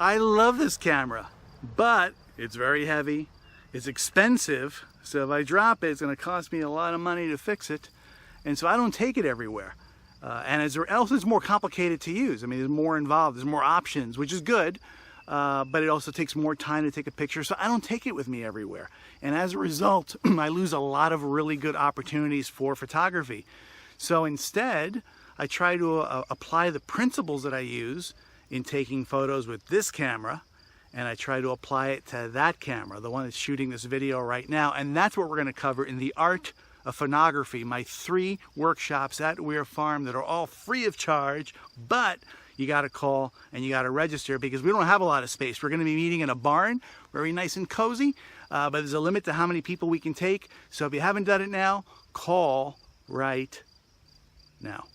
I love this camera, but it's very heavy, it's expensive, so if I drop it, it's going to cost me a lot of money to fix it, and so I don't take it everywhere. And as else, it's more complicated to use. I mean, there's more involved, there's more options, which is good, but it also takes more time to take a picture, so I don't take it with me everywhere. And as a result, I lose a lot of really good opportunities for photography. So instead, I try to apply the principles that I use in taking photos with this camera, and I try to apply it to that camera, the one that's shooting this video right now. And that's what we're going to cover in the Art of Phoneography, my 3 workshops at Weir Farm that are all free of charge, but you got to call and you got to register because we don't have a lot of space. We're going to be meeting in a barn, very nice and cozy, but there's a limit to how many people we can take. So if you haven't done it now, call right now.